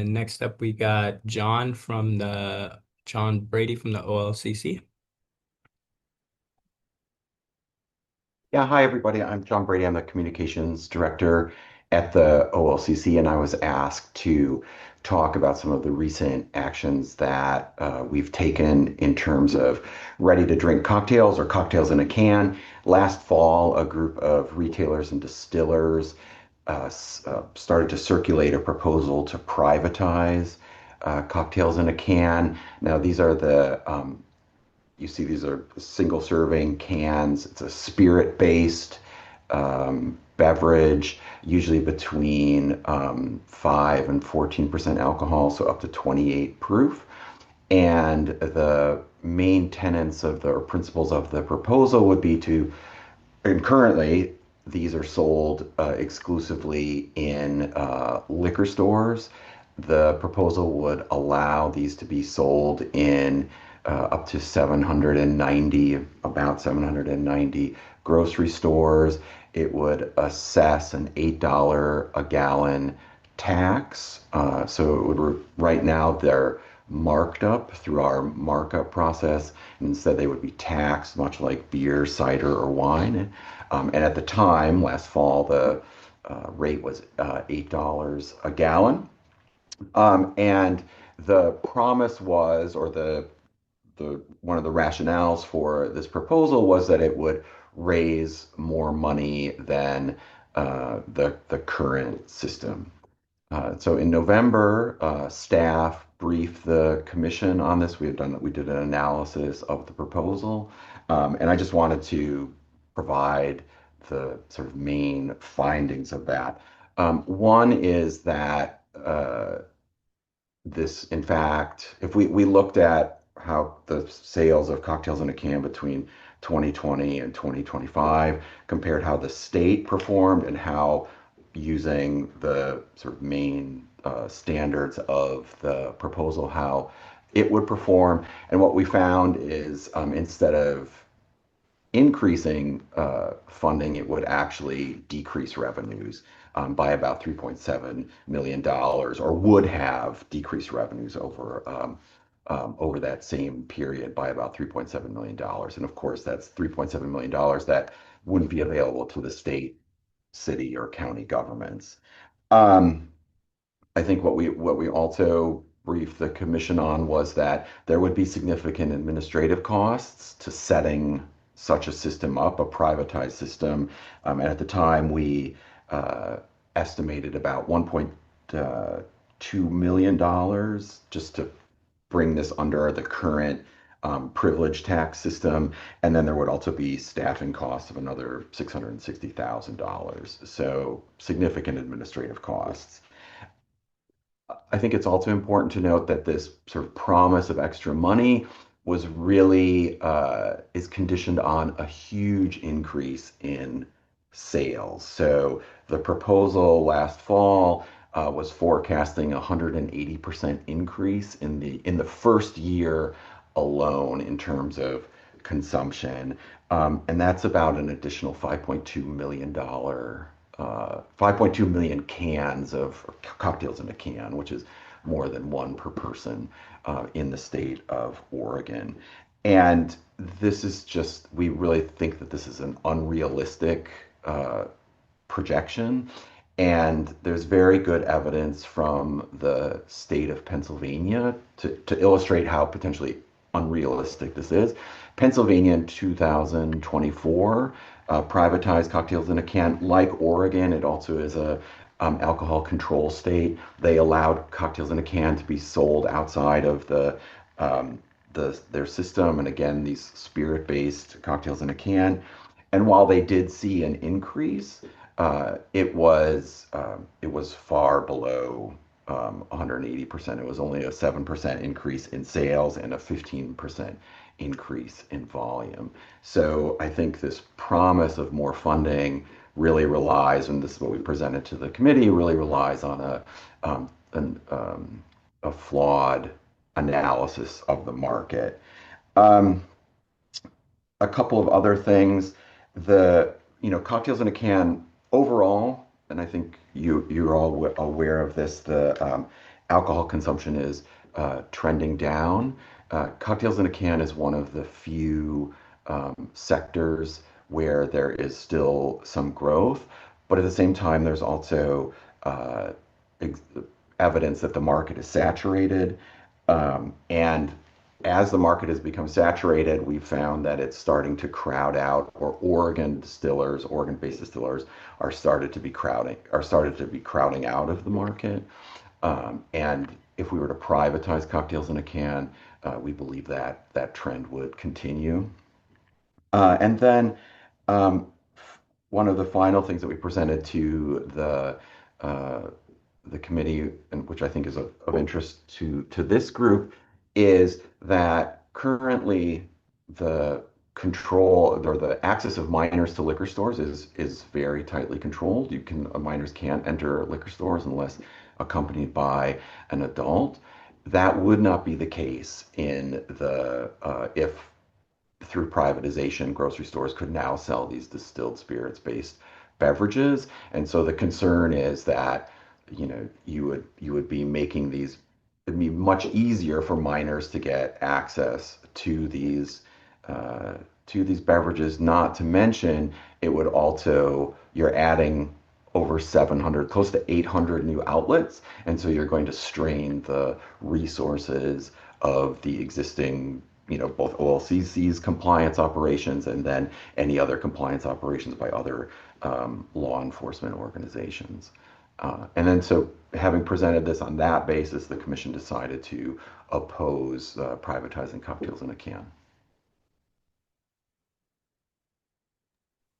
And next up, we got John Brady from the OLCC. Yeah, hi everybody. I'm John Brady. I'm the communications director at the OLCC, and I was asked to talk about some of the recent actions that we've taken in terms of ready to drink cocktails or cocktails in a can. Last fall, a group of retailers and distillers started to circulate a proposal to privatize cocktails in a can. Now, you see, these are single serving cans. It's a spirit based beverage, usually between 5 and 14% alcohol, so up to 28 proof. And the main tenets of the or principles of the proposal would be to, and currently, these are sold exclusively in liquor stores. The proposal would allow these to be sold in up to 790, about 790 grocery stores. It would assess an $8 a gallon tax. So it would, right now, they're marked up through our markup process. Instead, they would be taxed, much like beer, cider, or wine. And at the time, last fall, the rate was $8 a gallon. And the promise was, or the one of the rationales for this proposal was that it would raise more money than the current system. So in November, staff briefed the commission on this. We did an analysis of the proposal, and I just wanted to provide the sort of main findings of that. One is that this, in fact, if we looked at how the sales of cocktails in a can between 2020 and 2025, compared how the state performed and how using the sort of main standards of the proposal, how it would perform. And what we found is instead of increasing funding, it would actually decrease revenues by about $3.7 million, dollars, or would have decreased revenues over that same period by about $3.7 million. Dollars. And of course, that's $3.7 million dollars that wouldn't be available to the state, city, or county governments. Um, I think what we also briefed the commission on was that there would be significant administrative costs to setting such a system up, a privatized system. And at the time, we uh, estimated about $1.2 million just to bring this under the current privilege tax system. And then there would also be staffing costs of another $660,000. So significant administrative costs. I think it's also important to note that this sort of promise of extra money was really is conditioned on a huge increase in sales. So the proposal last fall was forecasting a 180% increase in the first year alone in terms of consumption. And that's about an additional $5.2 million cans of cocktails in a can, which is more than one per person in the state of Oregon. And this is just, we really think that this is an unrealistic projection. And there's very good evidence from the state of Pennsylvania to illustrate how potentially unrealistic this is. Pennsylvania in 2024 privatized cocktails in a can. Like Oregon, it also is a alcohol control state. They allowed cocktails in a can to be sold outside of their system, and again, these spirit-based cocktails in a can. And while they did see an increase, it was far below 180%. It was only a 7% increase in sales and a 15% increase in volume. So I think this promise of more funding really relies, and this is what we presented to the committee, really relies on a flawed analysis of the market. Um, a couple of other things. Cocktails in a can overall, and I think you're all aware of this. The alcohol consumption is trending down. Cocktails in a can is one of the few sectors where there is still some growth, but at the same time, there's also uh, ex- evidence that the market is saturated. And as the market has become saturated, we've found that it's starting to crowd out, or Oregon-based distillers are started to be crowding out of the market. And if we were to privatize cocktails in a can, we believe that that trend would continue. And then um, one of the final things that we presented to uh, the committee, and which I think is of interest to this group, is that currently the control or the access of minors to liquor stores is very tightly controlled. Minors can't enter liquor stores unless accompanied by an adult. That would not be the case in the if through privatization, grocery stores could now sell these distilled spirits based beverages. And so the concern is that, you would be making these, it'd be much easier for minors to get access uh, to these beverages, not to mention it would also, you're adding over 700, close to 800 new outlets. And so you're going to strain the resources of the existing, both OLCC's compliance operations and then any other compliance operations by other law enforcement organizations. And then, so having presented this on that basis, the commission decided to oppose privatizing cocktails in a can.